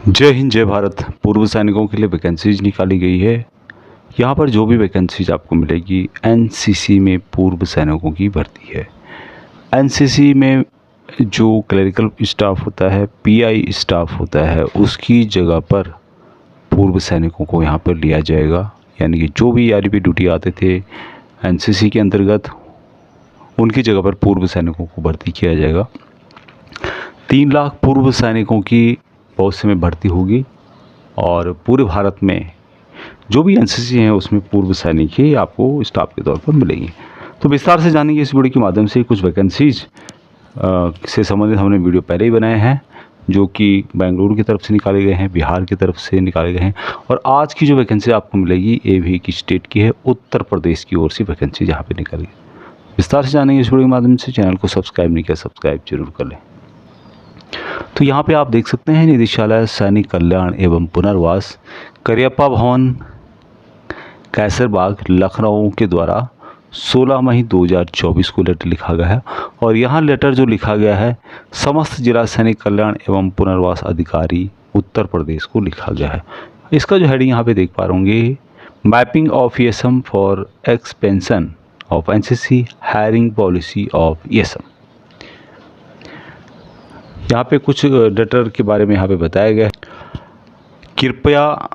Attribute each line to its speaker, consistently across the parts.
Speaker 1: जय हिंद जय भारत। पूर्व सैनिकों के लिए वैकेंसीज निकाली गई है। यहाँ पर जो भी वैकेंसीज आपको मिलेगी एनसीसी में पूर्व सैनिकों की भर्ती है। एनसीसी में जो क्लरिकल स्टाफ होता है, पीआई स्टाफ होता है, उसकी जगह पर पूर्व सैनिकों को यहाँ पर लिया जाएगा। यानी कि जो भी यारी पे ड्यूटी आते थे एनसीसी के अंतर्गत, उनकी जगह पर पूर्व सैनिकों को भर्ती किया जाएगा। 3 लाख पूर्व सैनिकों की भविष्य में भर्ती होगी और पूरे भारत में जो भी एनसीसी हैं उसमें पूर्व सैनिक ही आपको स्टाफ के तौर पर मिलेंगे। तो विस्तार से जानेंगे इस वीडियो के माध्यम से। कुछ वैकेंसीज से संबंधित हमने वीडियो पहले ही बनाए हैं, जो कि बेंगलुरु की तरफ से निकाले गए हैं, बिहार की तरफ से निकाले गए हैं। और आज की जो वैकेंसी आपको मिलेगी ये भी एक स्टेट की है, उत्तर प्रदेश की ओर से वैकेंसी यहाँ पे निकाली गई। विस्तार से जानेंगे इस वीडियो के माध्यम से। चैनल को सब्सक्राइब नहीं किया, सब्सक्राइब जरूर कर लें। तो यहाँ पे आप देख सकते हैं निदेशालय सैनिक कल्याण एवं पुनर्वास, करियप्पा भवन, कैसरबाग, लखनऊ के द्वारा 16 मई 2024 को लेटर लिखा गया है। और यहाँ लेटर जो लिखा गया है समस्त जिला सैनिक कल्याण एवं पुनर्वास अधिकारी उत्तर प्रदेश को लिखा गया है। इसका जो हेडिंग यहाँ पे देख पा रहे, mapping of ESM for expansion of NCC hiring policy of ESM। यहाँ पे कुछ लेटर के बारे में यहाँ पे बताया गया है। कृपया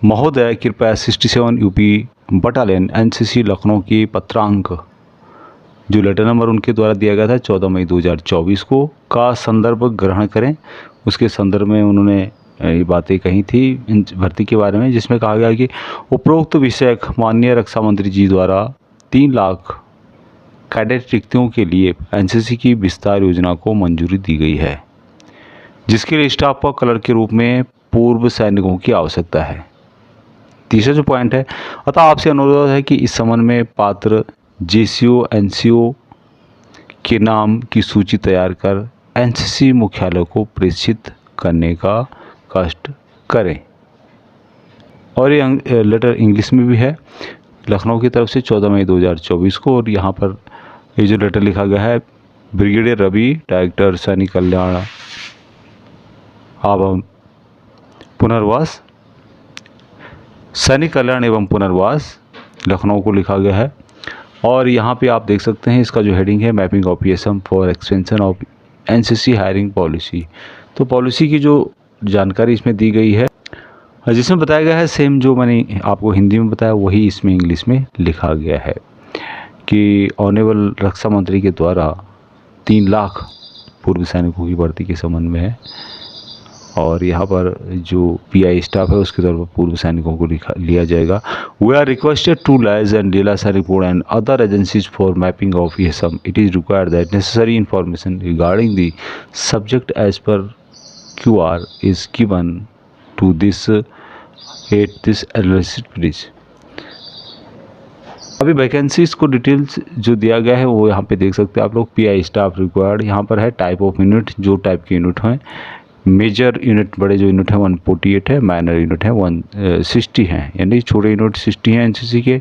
Speaker 1: महोदय, कृपया 67 यूपी बटालियन एनसीसी लखनऊ की पत्रांक, जो लेटर नंबर उनके द्वारा दिया गया था 14 मई 2024 को, का संदर्भ ग्रहण करें। उसके संदर्भ में उन्होंने ये बातें कही थी भर्ती के बारे में, जिसमें कहा गया कि उपरोक्त विषय माननीय रक्षा मंत्री जी द्वारा 3 लाख कैडेट रिक्तियों के लिए एनसीसी की विस्तार योजना को मंजूरी दी गई है, जिसके लिए स्टाफ व क्लर्क के रूप में पूर्व सैनिकों की आवश्यकता है। तीसरा जो पॉइंट है, अतः आपसे अनुरोध है कि इस संबंध में पात्र जेसीओ एनसीओ के नाम की सूची तैयार कर एनसीसी मुख्यालय को प्रेषित करने का कष्ट करें। और ये लेटर इंग्लिश में भी है, लखनऊ की तरफ से 14 मई 2024 को। और यहाँ पर ये जो लेटर लिखा गया है, ब्रिगेडियर रवि, डायरेक्टर सैनिक कल्याण एवं पुनर्वास, सैनिक कल्याण एवं पुनर्वास, लखनऊ को लिखा गया है। और यहाँ पे आप देख सकते हैं इसका जो हेडिंग है, mapping of ESM for expansion of NCC hiring policy. तो पॉलिसी की जो जानकारी इसमें दी गई है, जिसमें बताया गया है, सेम जो मैंने आपको हिंदी में बताया वही इसमें इंग्लिश में लिखा गया है कि ऑनरेबल रक्षा मंत्री के द्वारा 3 लाख पूर्व सैनिकों की भर्ती के संबंध में है। और यहाँ पर जो पीआई स्टाफ है उसके तौर पर पूर्व सैनिकों को लिया जाएगा। We are requested to liaise and जिला सैनिक board and other agencies for mapping of ESM। It is required that necessary information regarding the subject as per QR is given to this at this analysis please. अभी vacancies को details जो दिया गया है वो यहाँ पे देख सकते हैं आप लोग। पीआई स्टाफ रिक्वायर्ड, यहाँ पर है टाइप ऑफ यूनिट, जो टाइप के यूनिट हैं। मेजर यूनिट, बड़े जो यूनिट है 148 है, माइनर यूनिट है 160 हैं, यानी छोटे यूनिट 60 हैं एनसीसी के,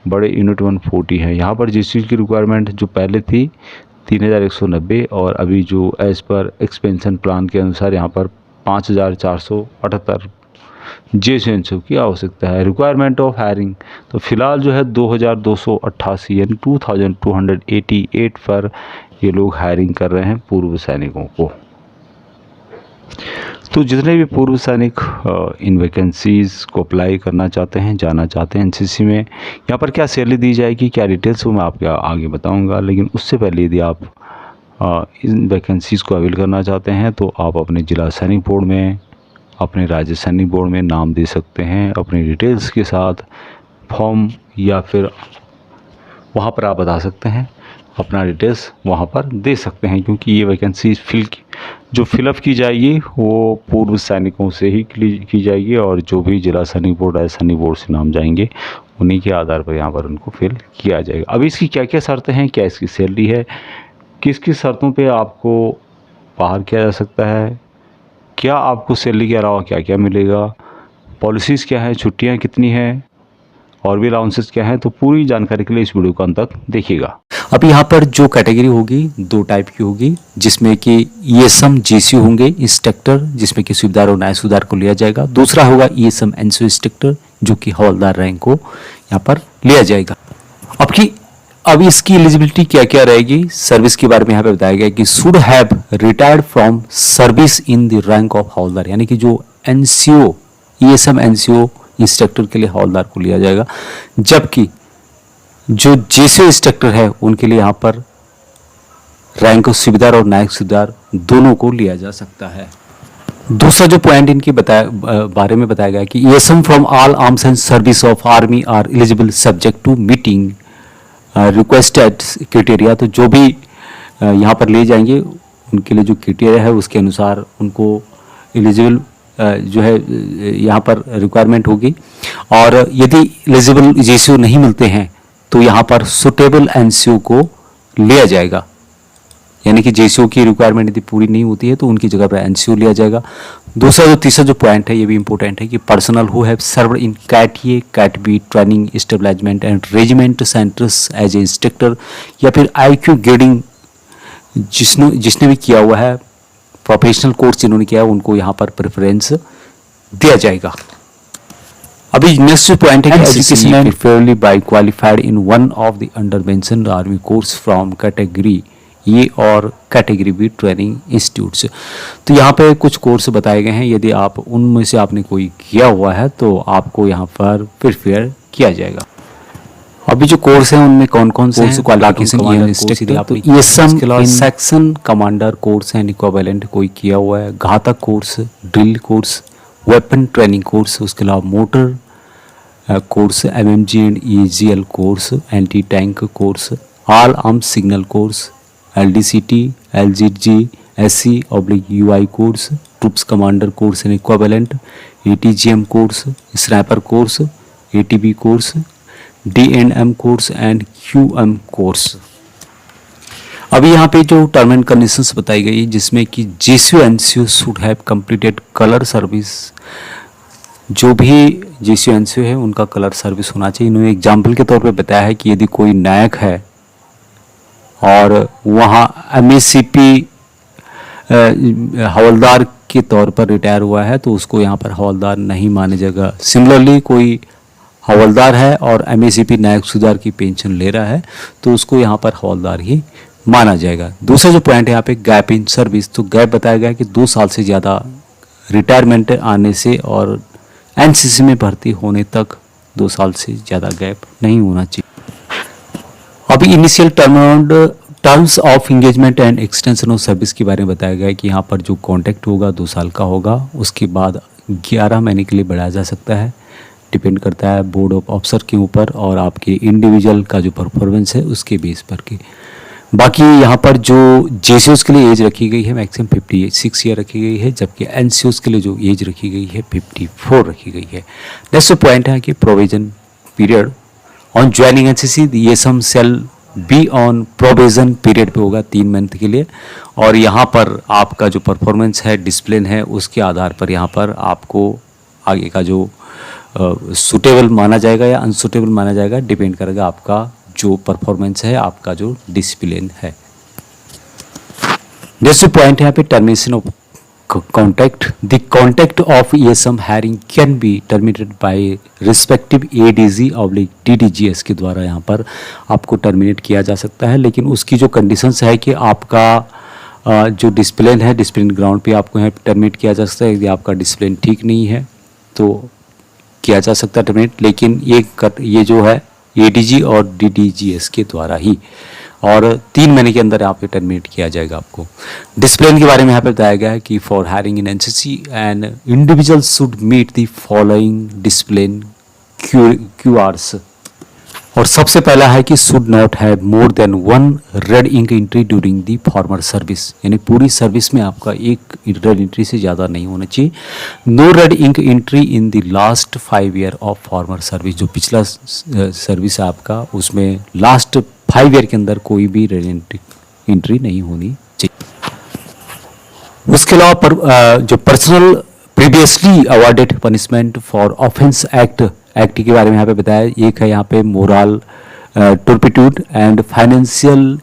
Speaker 1: बड़े यूनिट 140 हैं। यहाँ पर जिस चीज़ की रिक्वायरमेंट जो पहले थी 3190, और अभी जो एज पर एक्सपेंशन प्लान के अनुसार यहाँ पर 5478 JCNSO की आवश्यकता है। रिक्वायरमेंट ऑफ हायरिंग, तो फिलहाल जो है 2288 यानी 2288 पर ये लोग हायरिंग कर रहे हैं पूर्व सैनिकों को। तो जितने भी पूर्व सैनिक इन वैकेंसीज़ को अप्लाई करना चाहते हैं, जाना चाहते हैं एनसीसी में, यहाँ पर क्या सैलरी दी जाएगी, क्या डिटेल्स, वो मैं आपको आगे बताऊंगा। लेकिन उससे पहले यदि आप इन वैकेंसीज़ को अवेल करना चाहते हैं तो आप अपने जिला सैनिक बोर्ड में, अपने राज्य सैनिक बोर्ड में नाम दे सकते हैं अपनी डिटेल्स के साथ फॉर्म, या फिर वहाँ पर आप बता सकते हैं अपना डिटेल्स वहाँ पर दे सकते हैं। क्योंकि ये वैकेंसी जो फिलअप की जाएगी वो पूर्व सैनिकों से ही की जाएगी, और जो भी जिला सैनिक बोर्ड है, सैनिक बोर्ड से नाम जाएंगे, उन्हीं के आधार पर यहाँ पर उनको फिल किया जाएगा। अभी इसकी क्या क्या शर्तें हैं, क्या इसकी सैलरी है, किस किस शर्तों पे आपको बाहर किया जा सकता है, क्या आपको सैलरी के अलावा क्या क्या मिलेगा, पॉलिसीज़ क्या है, छुट्टियाँ कितनी हैं, और भी अलाउंसेस क्या हैं, तो पूरी जानकारी के लिए इस वीडियो को अंत तक देखिएगा।
Speaker 2: अब यहाँ पर जो कैटेगरी होगी दो टाइप की होगी, जिसमें कि ईएसएम जेसीओ होंगे इंस्ट्रक्टर, जिसमें कि सूबेदार और नायब सूबेदार को लिया जाएगा। दूसरा होगा ईएसएम एनसीओ इंस्ट्रक्टर, जो कि हवलदार रैंक को यहाँ पर लिया जाएगा। अब इसकी एलिजिबिलिटी क्या क्या रहेगी, सर्विस के बारे में यहाँ पे बताया गया कि should have retired from service in the rank of havildar, यानी कि जो एनसीओ ईएसएम एनसीओ इंस्ट्रक्टर के लिए हवलदार को लिया जाएगा, जबकि जो जेसीओ इंस्ट्रक्टर है उनके लिए यहाँ पर रैंक सूबेदार और नायब सूबेदार दोनों को लिया जा सकता है। दूसरा जो पॉइंट इनके बारे में बताया गया कि ESM from all arms and service of army are eligible subject to meeting requested criteria. तो जो भी यहाँ पर ले जाएंगे उनके लिए जो क्राइटेरिया है उसके अनुसार उनको एलिजिबल जो है यहाँ पर रिक्वायरमेंट होगी। और यदि एलिजिबल जेसीओ नहीं मिलते हैं तो यहाँ पर सुटेबल एनसीओ को लिया जाएगा, यानी कि जेसीओ की रिक्वायरमेंट यदि पूरी नहीं होती है तो उनकी जगह पर एनसीओ लिया जाएगा। तीसरा जो पॉइंट है ये भी इंपॉर्टेंट है कि personal who have served in cat A cat B training establishment and regiment centres as a instructor, या फिर आईक्यू ग्रेडिंग जिसने भी किया हुआ है, प्रोफेशनल कोर्स जिन्होंने किया है, उनको यहाँ पर प्रेफरेंस दिया जाएगा। अभी नेक्स्ट पॉइंट है कि education and preferably bye qualified in one of the under mentioned army course from category A और कैटेगरी बी ट्रेनिंग इंस्टीट्यूट्स। तो यहाँ पे कुछ कोर्स बताए गए हैं, यदि आप उनमें से आपने कोई किया हुआ है तो आपको यहाँ पर प्रिफेयर किया जाएगा। अभी जो कोर्स है उनमें कौन कौन से हैं, qualification section commander course and equivalent कोई किया हुआ है, Ghatak course, drill course, weapon training course, उसके अलावा motor course, MMG and EGL course, anti tank course, all arm signal course, LDCT, LGG, SC/UI course, troops commander course and equivalent, ATGM course, sniper course, ATB course, D&M course and QM course. अभी यहाँ पे जो term and conditions बताई गई है, जिसमें कि JCO NCO should have completed colour service, जो भी जेसीओ एनसीओ है उनका कलर सर्विस होना चाहिए। इन्होंने एग्जाम्पल के तौर पे बताया है कि यदि कोई नायक है और वहाँ MACP हवलदार के तौर पर रिटायर हुआ है तो उसको यहाँ पर हवलदार नहीं माना जाएगा। सिमिलरली कोई हवलदार है और MACP नायक सूबेदार की पेंशन ले रहा है तो उसको यहाँ पर हवलदार ही माना जाएगा। दूसरा जो पॉइंट है यहाँ पे गैप इन सर्विस, तो गैप बताया गया कि 2 साल से ज़्यादा रिटायरमेंट आने से और एनसीसी में भर्ती होने तक 2 साल से ज़्यादा गैप नहीं होना चाहिए। अभी initial terms of engagement and extension of service के बारे में बताया गया है कि यहाँ पर जो कॉन्ट्रैक्ट होगा 2 साल का होगा, उसके बाद 11 महीने के लिए बढ़ाया जा सकता है। डिपेंड करता है बोर्ड ऑफ ऑफिसर के ऊपर और आपके इंडिविजुअल का जो परफॉर्मेंस है उसके बेस पर के। बाकी यहाँ पर जो जेसीओस के लिए एज रखी गई है मैक्सिमम 56 ईयर रखी गई है, जबकि एनसीओस के लिए जो एज रखी गई है 54 रखी गई है। नेक्स्ट पॉइंट है कि provision period on joining NCC, ये same shall be on provision period पे होगा 3 मंथ के लिए, और यहाँ पर आपका जो परफॉर्मेंस है डिसिप्लिन है उसके आधार पर यहाँ पर आपको आगे का जो सुटेबल माना जाएगा या अनसुटेबल माना जाएगा, डिपेंड करेगा आपका जो परफॉर्मेंस है, आपका जो डिसिप्लिन है। नेक्स्ट पॉइंट है यहाँ पे termination of contract. The contract of ESM hiring can be terminated bye respective ADG/DDGS के द्वारा यहाँ पर आपको टर्मिनेट किया जा सकता है, लेकिन उसकी जो कंडीशंस है कि आपका जो डिसिप्लिन है, डिसिप्लिन ग्राउंड पे आपको यहाँ टर्मिनेट किया जा सकता है। यदि आपका डिसिप्लिन ठीक नहीं है तो किया जा सकता है टर्मिनेट, लेकिन ये जो है ADG और DDGS के द्वारा ही, और 3 महीने के अंदर यहाँ पे टर्मिनेट किया जाएगा आपको। डिसिप्लिन के बारे में यहाँ पे बताया गया है कि for hiring in NCC and individual should meet the following discipline QRs, और सबसे पहला है कि should not have more than 1 red ink entry during the former service, यानी पूरी सर्विस में आपका एक रेड एंट्री से ज़्यादा नहीं होना चाहिए। No red ink entry in the last 5 year of former service, जो पिछला सर्विस है आपका उसमें लास्ट 5 ईयर के अंदर कोई भी रेड एंट्री नहीं होनी चाहिए। उसके अलावा जो personal previously awarded punishment for offence act के बारे में यहाँ पे बताया। एक है यहाँ पे मोरल टर्पिट्यूड एंड फाइनेंशियल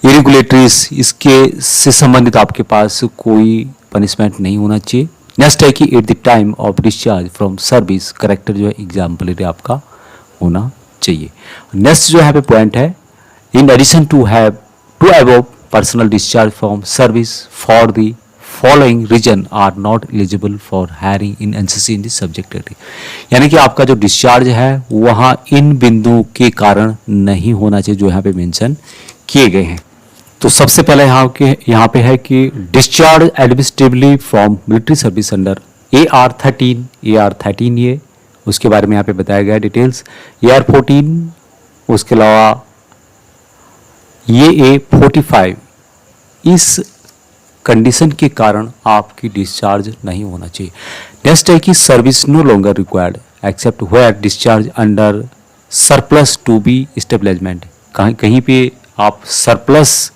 Speaker 2: इरेगुलेटरीज, इसके से संबंधित आपके पास कोई पनिशमेंट नहीं होना चाहिए। नेक्स्ट है कि at the time of discharge from service character जो है एग्जाम्पलरी आपका होना चाहिए। नेक्स्ट जो यहाँ पे पॉइंट है, in addition to have to above personal discharge from service for the following reason are not eligible for hiring in NCC in the subject area, यानी कि आपका जो डिस्चार्ज है वहाँ इन बिंदुओं के कारण नहीं होना चाहिए जो यहाँ पे मेंशन किए गए हैं। तो सबसे पहले यहाँ पे है कि discharge administratively from military service under AR13 ये उसके बारे में यहाँ पे बताया गया है डिटेल्स। AR14 उसके अलावा ये A45 इस कंडीशन के कारण आपकी डिस्चार्ज नहीं होना चाहिए। नेक्स्ट है कि service no longer required except where discharge under surplus to be establishment, कहीं पे आप सरप्लस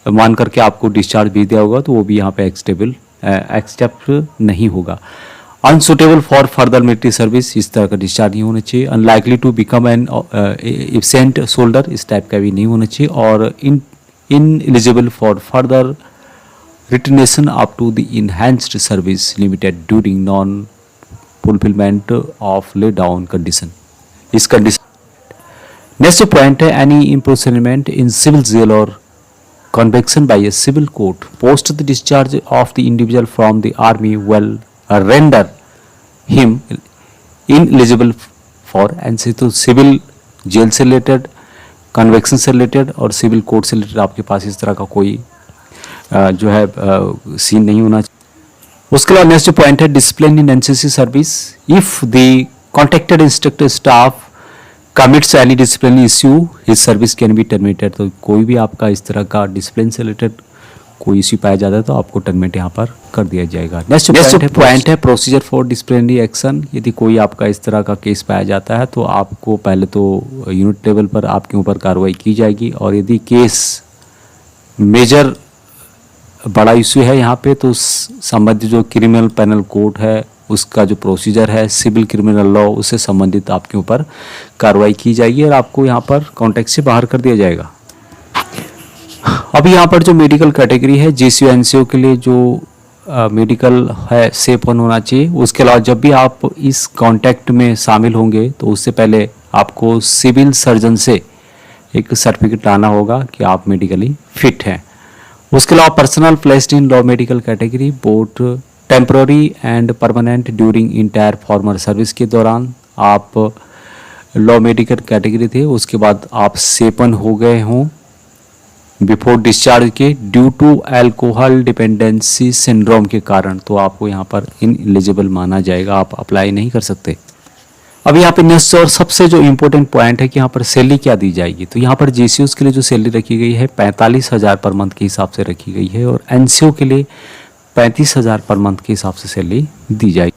Speaker 2: मान करके आपको डिस्चार्ज भेज दिया होगा तो वो भी यहाँ पे एक्सेप्ट नहीं होगा। Unsuitable for further military service, इस तरह का डिस्चार्ज नहीं होना चाहिए। Unlikely to become an absent soldier, इस टाइप का भी नहीं होना चाहिए। और ineligible for further retention up to the enhanced service limited during non fulfilment of laid down condition, इस कंडीशन। नेक्स्ट पॉइंट है any imprisonment in civil jail और conviction by a civil court post the discharge of the individual from the army will render him ineligible for NCC। तो civil jail से related, convection से related और civil court से related आपके पास इस तरह का कोई जो है सीन नहीं होना चाहिए। उसके बाद नेक्स्ट पॉइंट है discipline in NCC service if the contacted instructor staff commits any discipline issue his service can be terminated. तो कोई भी आपका इस तरह का डिसिप्लिन से रिलेटेड कोई इश्यू पाया जाता है तो आपको टर्मिनेट यहाँ पर कर दिया जाएगा। नेक्स्ट पॉइंट है प्रोसीजर फॉर डिसिप्लिनरी एक्शन। यदि कोई आपका इस तरह का केस पाया जाता है तो आपको पहले तो यूनिट लेवल पर आपके ऊपर कार्रवाई की जाएगी, और यदि केस मेजर बड़ा इश्यू है यहाँ पे तो संबंधित जो क्रिमिनल पेनल कोड है उसका जो प्रोसीजर है सिविल क्रिमिनल लॉ उससे संबंधित आपके ऊपर कार्रवाई की जाएगी और आपको यहाँ पर कॉन्टेक्ट से बाहर कर दिया जाएगा। अभी यहाँ पर जो मेडिकल कैटेगरी है जीसीओ एनसीओ के लिए जो मेडिकल है सेफ होना चाहिए। उसके अलावा जब भी आप इस कॉन्टैक्ट में शामिल होंगे तो उससे पहले आपको सिविल सर्जन से एक सर्टिफिकेट लाना होगा कि आप मेडिकली फिट हैं। उसके अलावा personal placed in law medical category both temporary and permanent during entire farmer service के दौरान आप लॉ मेडिकल कैटेगरी थे, उसके बाद आप सेपन हो गए हों बिफोर डिस्चार्ज के due to alcohol dependency syndrome के कारण, तो आपको यहाँ पर इनएलिजिबल माना जाएगा, आप अप्लाई नहीं कर सकते। अब यहाँ पे नेक्स्ट और सबसे जो इम्पोर्टेंट पॉइंट है कि यहाँ पर सैलरी क्या दी जाएगी। तो यहाँ पर जीसीओस के लिए जो सैलरी रखी गई है 45,000 पर मंथ के हिसाब से रखी गई है, और एनसीओ के लिए 35,000 पर मंथ के हिसाब से सैलरी दी जाएगी।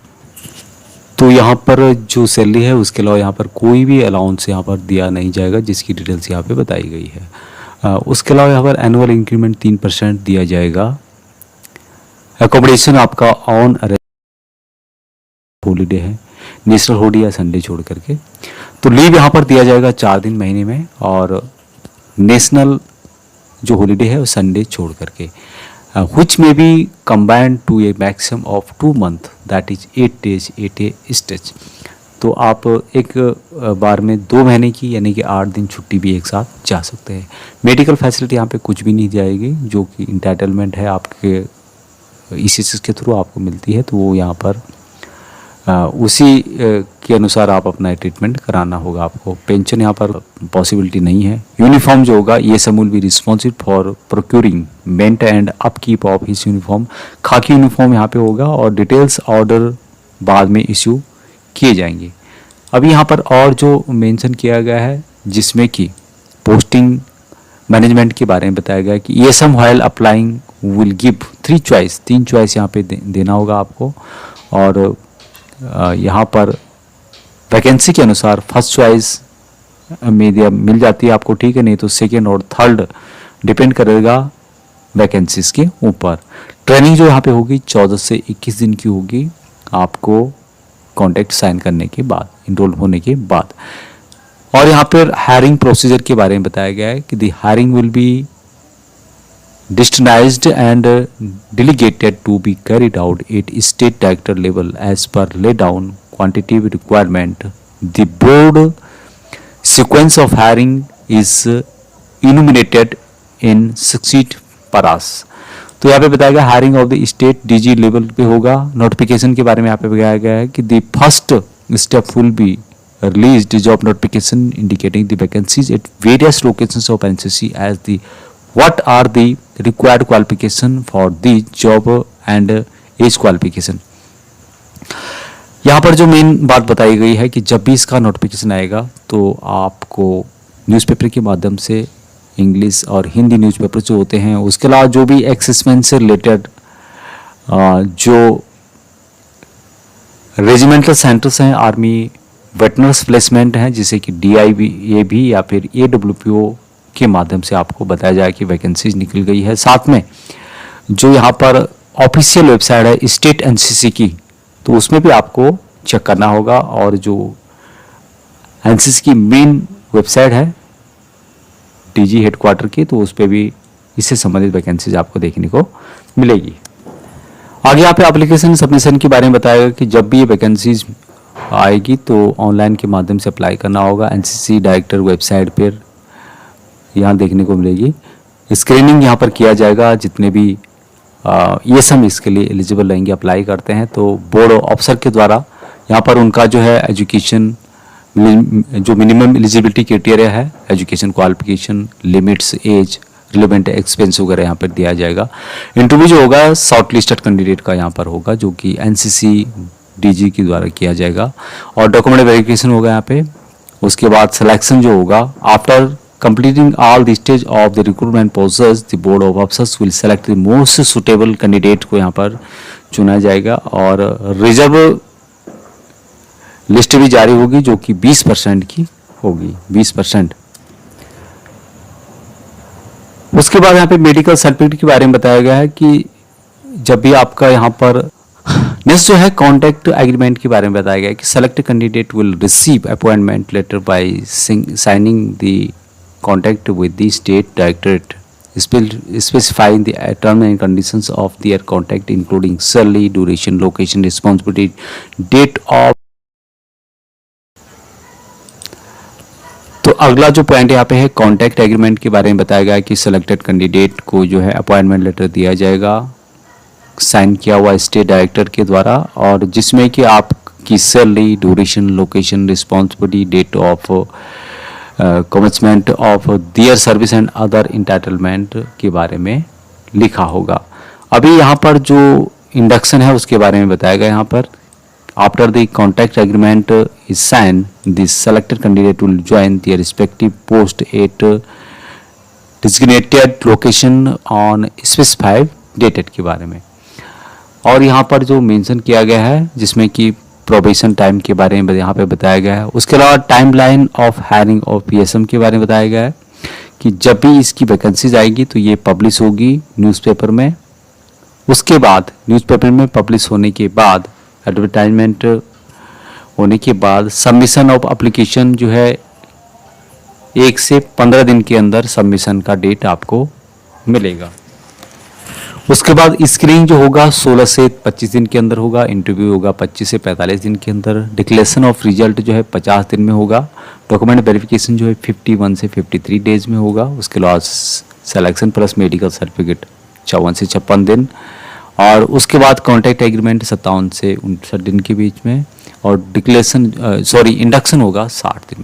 Speaker 2: तो यहाँ पर जो सैलरी है उसके अलावा यहाँ पर कोई भी अलाउंस यहाँ पर दिया नहीं जाएगा, जिसकी डिटेल्स यहाँ पे बताई गई है। उसके अलावा यहाँ पर एनुअल इंक्रीमेंट 3% दिया जाएगा। अकोमोडेशन आपका ऑन हॉलीडे है, नेशनल हॉलीडे या संडे छोड़ करके। तो लीव यहाँ पर दिया जाएगा 4 दिन महीने में, और नेशनल जो हॉलीडे है वो संडे छोड़ करके, which may be combined to a maximum of 2 months, that is 8 days 8 stage. तो आप एक बार में 2 महीने की यानी कि 8 दिन छुट्टी भी एक साथ जा सकते हैं। मेडिकल फैसिलिटी यहाँ पे कुछ भी नहीं जाएगी, जो कि इंटाइटलमेंट है आपके ईसीएस के थ्रू आपको मिलती है, तो वो यहाँ पर उसी के अनुसार आप अपना ट्रीटमेंट कराना होगा आपको। पेंशन यहाँ पर पॉसिबिलिटी नहीं है। यूनिफॉर्म जो होगा ये सब will be responsible for procuring meant and upkeep of his uniform. खाकी यूनिफॉर्म यहाँ पे होगा, और डिटेल्स ऑर्डर बाद में इशू किए जाएंगे। अभी यहाँ पर और जो मेंशन किया गया है जिसमें कि पोस्टिंग मैनेजमेंट के बारे में बताया गया है कि ESM while applying will give 3 choice, 3 choice यहाँ पे देना होगा आपको, और यहाँ पर वैकेंसी के अनुसार फर्स्ट चॉइस में मिल जाती है आपको, ठीक है, नहीं तो सेकेंड और थर्ड डिपेंड करेगा वैकेंसीज के ऊपर। ट्रेनिंग जो यहाँ पे होगी 14 से 21 दिन की होगी आपको कॉन्ट्रैक्ट साइन करने के बाद, इनरोल होने के बाद। और यहाँ पर हायरिंग प्रोसीजर के बारे में बताया गया है कि the hiring will be destinized and delegated to be carried out at state director level as per laid down quantitative requirement. The board sequence of hiring is enumerated in 60 paras. तो यहाँ पे बताया गया hiring of the state DG level पे होगा. Notification के बारे में यहाँ पे बताया गया है कि the first step will be released job notification indicating the vacancies at various locations of NCC as the what are the required qualification for the job and age qualification. यहाँ पर जो मेन बात बताई गई है कि जब भी इसका नोटिफिकेशन आएगा तो आपको न्यूज़पेपर के माध्यम से इंग्लिश और हिंदी न्यूज़पेपर जो होते हैं, उसके अलावा जो भी एक्सेसमेंट से रिलेटेड जो रेजिमेंटल सेंटर्स हैं, आर्मी वेटनर्स प्लेसमेंट हैं, जैसे कि DIB या फिर AWPO के माध्यम से आपको बताया जाए कि वैकेंसीज निकल गई है. साथ में जो यहाँ पर ऑफिशियल वेबसाइट है स्टेट NCC की, तो उसमें भी आपको चेक करना होगा. और जो NCC की मेन वेबसाइट है DG हेडक्वार्टर की, तो उस पर भी इससे संबंधित वैकेंसीज आपको देखने को मिलेगी. आगे यहाँ पे एप्लीकेशन सबमिशन के बारे में बताएगा कि जब भी ये वैकेंसीज आएगी तो ऑनलाइन के माध्यम से अप्लाई करना होगा. NCC डायरेक्टर वेबसाइट पर यहाँ देखने को मिलेगी. स्क्रीनिंग यहाँ पर किया जाएगा. जितने भी ये सब इसके लिए एलिजिबल रहेंगे, अप्लाई करते हैं, तो बोर्ड ऑफिसर के द्वारा यहाँ पर उनका जो है एजुकेशन, जो मिनिमम एलिजिबिलिटी क्राइटेरिया है, education qualification, limits, age, relevant expense वगैरह यहाँ पर दिया जाएगा. इंटरव्यू जो होगा शॉर्ट लिस्टेड कैंडिडेट का यहाँ पर होगा, जो कि NCC DG के द्वारा किया जाएगा. और डॉक्यूमेंट वेरिफिकेशन होगा यहाँ पे. उसके बाद सिलेक्शन जो होगा after completing all the stage of the recruitment process, the board of officers will select the most suitable candidate को यहाँ पर चुना जाएगा. और रिजर्व लिस्ट भी जारी होगी जो कि 20% की होगी, 20%. उसके बाद यहाँ पे मेडिकल सर्टिफिकेट के बारे में बताया गया है कि जब भी आपका यहाँ पर नेक्स्ट जो है कॉन्ट्रैक्ट एग्रीमेंट के बारे में बताया गया है कि selected candidate will receive appointment letter by signing the contact with the state directorate specifying the terms and conditions of their contract including salary, duration, location, responsibility, date of. तो अगला जो पॉइंट यहाँ पे है कॉन्ट्रैक्ट एग्रीमेंट के बारे में बताया गया है कि सिलेक्टेड कैंडिडेट को जो है अपॉइंटमेंट लेटर दिया जाएगा साइन किया हुआ स्टेट डायरेक्टर के द्वारा, और जिसमें कि आपकी salary, duration, location, responsibility, date of commitment of their service and other entitlement के बारे में लिखा होगा. अभी यहाँ पर जो इंडक्शन है उसके बारे में बताया गया. यहाँ पर after the contract agreement is sign the selected candidate will join their respective post at designated location on specified dated के बारे में. और यहाँ पर जो मेंशन किया गया है जिसमें कि प्रोबेशन टाइम के बारे में यहाँ पे बताया गया है. उसके अलावा timeline of hiring of PSM के बारे में बताया गया है कि जब भी इसकी वैकेंसीज आएगी तो ये पब्लिश होगी न्यूज़पेपर में. उसके बाद न्यूज़पेपर में पब्लिश होने के बाद, एडवर्टाइजमेंट होने के बाद सबमिशन ऑफ एप्लीकेशन जो है 1 से 15 दिन के अंदर सबमिशन का डेट आपको मिलेगा. उसके बाद स्क्रीनिंग जो होगा 16 से 25 दिन के अंदर होगा. इंटरव्यू होगा 25 से 45 दिन के अंदर. डिक्लेरेशन ऑफ रिजल्ट जो है 50 दिन में होगा. डॉक्यूमेंट वेरिफिकेशन जो है 51 से 53 डेज में होगा. उसके अलावा सिलेक्शन प्लस मेडिकल सर्टिफिकेट 54 से 56 दिन. और उसके बाद कॉन्ट्रैक्ट एग्रीमेंट 57 से 59 दिन के बीच में. और डिक्लेरेशन इंडक्शन होगा 60 दिन में.